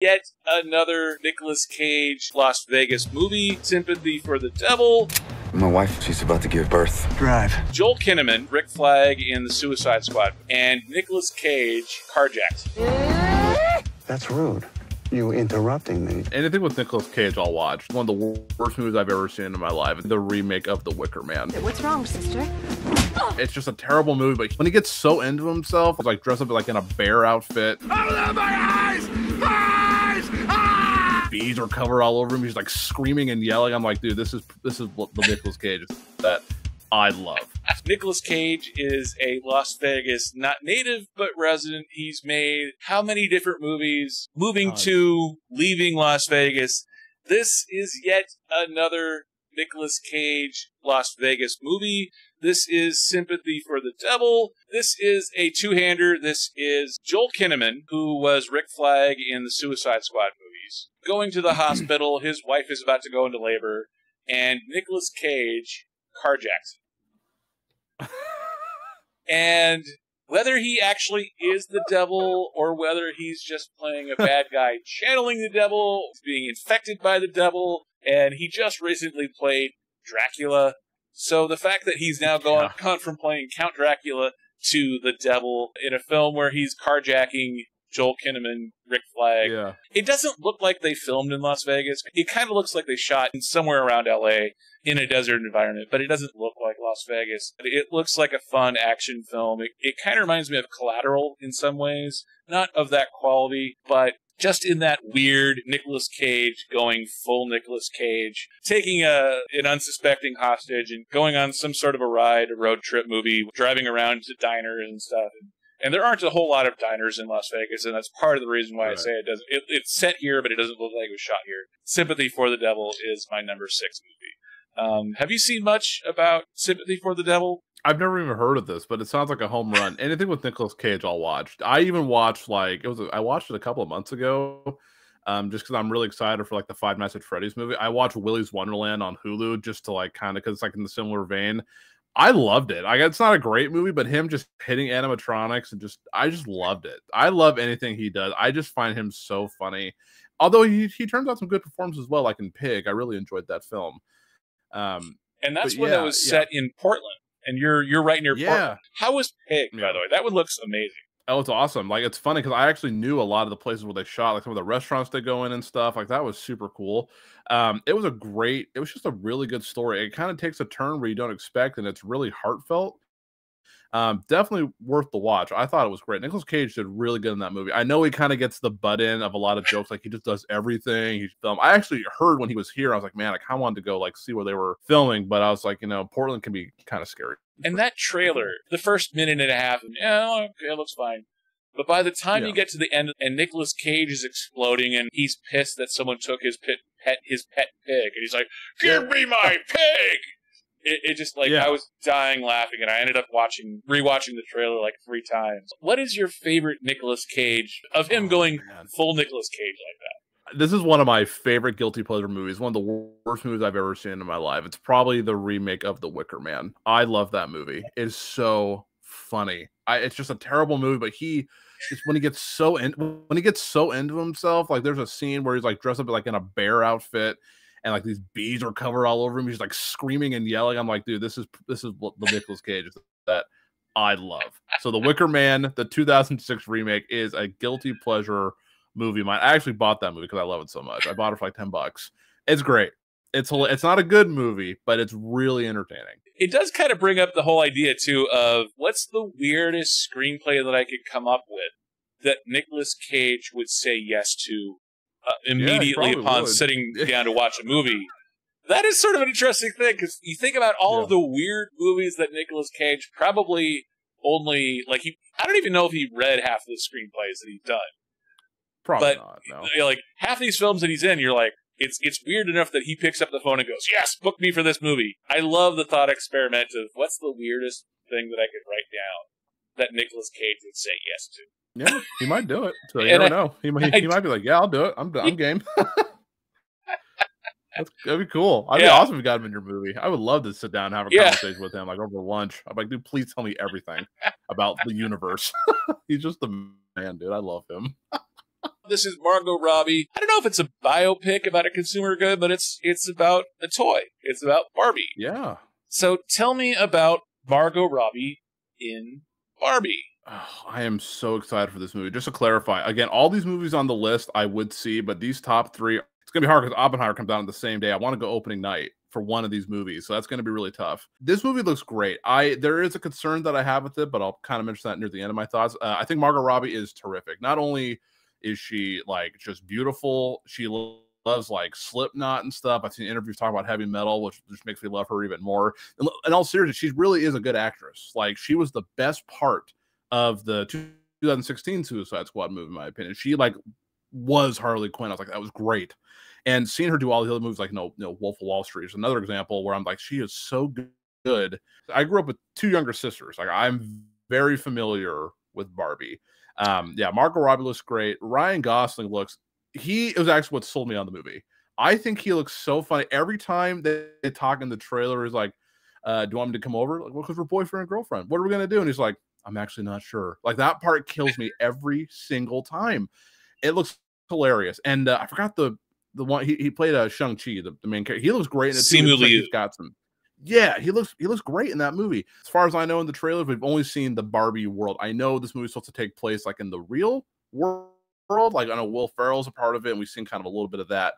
Yet another Nicolas Cage Las Vegas movie, Sympathy for the Devil. My wife, she's about to give birth. Drive. Joel Kinnaman, Rick Flag in the Suicide Squad, and Nicolas Cage, Carjacked. That's rude. You interrupting me. Anything with Nicolas Cage, I'll watch. One of the worst movies I've ever seen in my life. The remake of The Wicker Man. What's wrong, sister? It's just a terrible movie, but when he gets so into himself, like dressed up like in a bear outfit. Open up my eyes! Eyes! Ah! Bees are covered all over him. He's like screaming and yelling. I'm like, dude, this is what the Nicolas Cage is that I love. Nicolas Cage is a Las Vegas, not native, but resident. He's made how many different movies? Moving to, leaving Las Vegas. This is yet another Nicolas Cage Las Vegas movie. This is Sympathy for the Devil. This is a two-hander. This is Joel Kinnaman, who was Rick Flag in the Suicide Squad movies. Going to the hospital, his wife is about to go into labor, and Nicolas Cage carjacks him. And whether he actually is the devil or whether he's just playing a bad guy channeling the devil, being infected by the devil, and he just recently played Dracula. So the fact that he's now gone from playing Count Dracula to the devil in a film where he's carjacking Joel Kinnaman, Rick Flag. Yeah. It doesn't look like they filmed in Las Vegas. It kind of looks like they shot in somewhere around LA in a desert environment, but it doesn't look like Las Vegas. It looks like a fun action film. It kind of reminds me of Collateral in some ways. Not of that quality, but just in that weird Nicolas Cage going full Nicolas Cage, taking an unsuspecting hostage and going on some sort of a ride, a road trip movie, driving around to diners and stuff. And there aren't a whole lot of diners in Las Vegas, and that's part of the reason why I say it doesn't. It's set here, but it doesn't look like it was shot here. Sympathy for the Devil is my number 6 movie. Have you seen much about Sympathy for the Devil? I've never even heard of this, but it sounds like a home run. Anything with Nicolas Cage, I'll watch. I even watched I watched it a couple of months ago, just because I'm really excited for like the Five Nights at Freddy's movie. I watched Willy's Wonderland on Hulu just to like kind of because it's like in the similar vein. I loved it. It's not a great movie, but him just hitting animatronics and I just loved it. I love anything he does. I just find him so funny. Although he turns out some good performances as well, like in Pig. I really enjoyed that film. And that's when it was set in Portland. And you're right near Portland. How was Pig, by the way? That one looks amazing. Oh, it's awesome. Like, it's funny because I actually knew a lot of the places where they shot, like some of the restaurants they go in and stuff. Like, that was super cool. It was just a really good story. It kind of takes a turn where you don't expect, and it's really heartfelt. Definitely worth the watch. I thought it was great. Nicolas Cage did really good in that movie. I know he kind of gets the butt in of a lot of jokes, like he just does everything. He's filmed. I actually heard when he was here, I was like, man, I kind of wanted to go like see where they were filming, but I was like, Portland can be kind of scary. And that trailer, the first minute and a half, okay, it looks fine. But by the time you get to the end, and Nicolas Cage is exploding, and he's pissed that someone took his pet pig, and he's like, "Give me my pig!" It just I was dying laughing, and I ended up rewatching the trailer like 3 times. What is your favorite Nicolas Cage of him going full Nicolas Cage like that? This is one of my favorite guilty pleasure movies. One of the worst movies I've ever seen in my life. It's probably the remake of The Wicker Man. I love that movie. It is so funny. It's just a terrible movie, but when he gets so into himself, like there's a scene where he's like dressed up like in a bear outfit, and like these bees are covered all over him. He's like screaming and yelling. I'm like, dude, this is what the Nicolas Cage is that I love. So The Wicker Man, the 2006 remake, is a guilty pleasure movie. I actually bought that movie because I love it so much. I bought it for like $10. It's great. It's not a good movie, but it's really entertaining. It does kind of bring up the whole idea too of what's the weirdest screenplay that I could come up with that Nicolas Cage would say yes to immediately upon sitting down to watch a movie. That is sort of an interesting thing because you think about all of the weird movies that Nicolas Cage probably only I don't even know if he read half of the screenplays that he's done. Probably not. No. Like half these films that he's in, you're like, it's weird enough that he picks up the phone and goes, "Yes, book me for this movie." I love the thought experiment of what's the weirdest thing that I could write down that Nicolas Cage would say yes to. Yeah, he might do it. So you never know. He might be like, "Yeah, I'll do it. I'm game." That'd be cool. I'd be awesome if you got him in your movie. I would love to sit down and have a conversation with him, like over lunch. I'm like, dude, please tell me everything about the universe. He's just the man, dude. I love him. This is Margot Robbie. I don't know if it's a biopic about a consumer good, but it's about a toy. It's about Barbie. Yeah. So tell me about Margot Robbie in Barbie. Oh, I am so excited for this movie. Just to clarify, again, all these movies on the list I would see, but these top three, it's going to be hard because Oppenheimer comes out on the same day. I want to go opening night for one of these movies, so that's going to be really tough. This movie looks great. There is a concern that I have with it, but I'll kind of mention that near the end of my thoughts. I think Margot Robbie is terrific. Not only is she like just beautiful, she loves like Slipknot and stuff. I've seen interviews talking about heavy metal, which just makes me love her even more. In all seriousness, she really is a good actress. Like, she was the best part of the 2016 Suicide Squad movie, in my opinion. She like was Harley Quinn. I was like, that was great. And seeing her do all the other movies, like Wolf of Wall Street is another example where I'm like, she is so good. I grew up with two younger sisters. Like, I'm very familiar with Barbie. Yeah, Margot Robbie looks great. Ryan Gosling it was actually what sold me on the movie. I think he looks so funny. Every time they talk in the trailer, he's like, do you want me to come over? Like, well, because we're boyfriend and girlfriend. What are we going to do? And he's like, I'm actually not sure. Like, that part kills me every single time. It looks hilarious. And I forgot the one he played Shang-Chi, the main character. He looks great in it. Simu Liu. He's got some. Yeah, he looks great in that movie. As far as I know in the trailers, we've only seen the Barbie world. I know this movie's supposed to take place like in the real world. Like, I know Will Ferrell's a part of it, and we've seen kind of a little bit of that.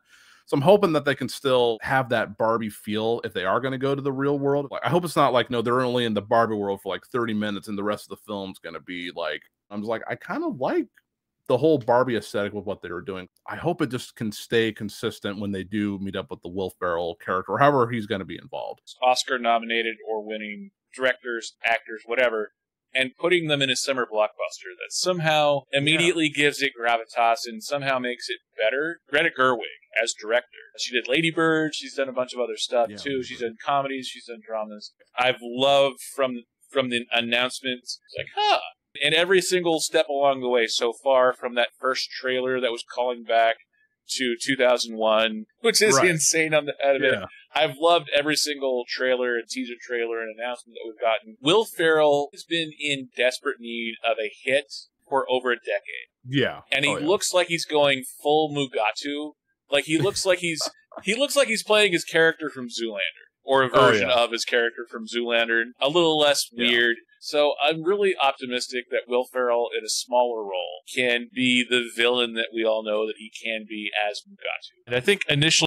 So I'm hoping that they can still have that Barbie feel if they are going to go to the real world. Like, I hope it's not like, no, they're only in the Barbie world for like 30 minutes and the rest of the film's going to be like, I'm just like, I kind of like the whole Barbie aesthetic with what they were doing. I hope it just can stay consistent when they do meet up with the Will Ferrell character, or however he's going to be involved. Oscar nominated or winning directors, actors, whatever, and putting them in a summer blockbuster that somehow immediately gives it gravitas and somehow makes it better. Greta Gerwig as director. She did Lady Bird. She's done a bunch of other stuff too. She's done comedies. She's done dramas. I've loved from the announcements, like, and every single step along the way so far, from that first trailer that was calling back to 2001, which is insane on the head of it. I've loved every single trailer and teaser trailer and announcement that we've gotten. Will Ferrell has been in desperate need of a hit for over a decade. Yeah. And he looks like he's going full Mugatu. Like, he looks like he's playing his character from Zoolander, or a version of his character from Zoolander, a little less weird. So I'm really optimistic that Will Ferrell, in a smaller role, can be the villain that we all know that he can be as Mugatu. And I think initially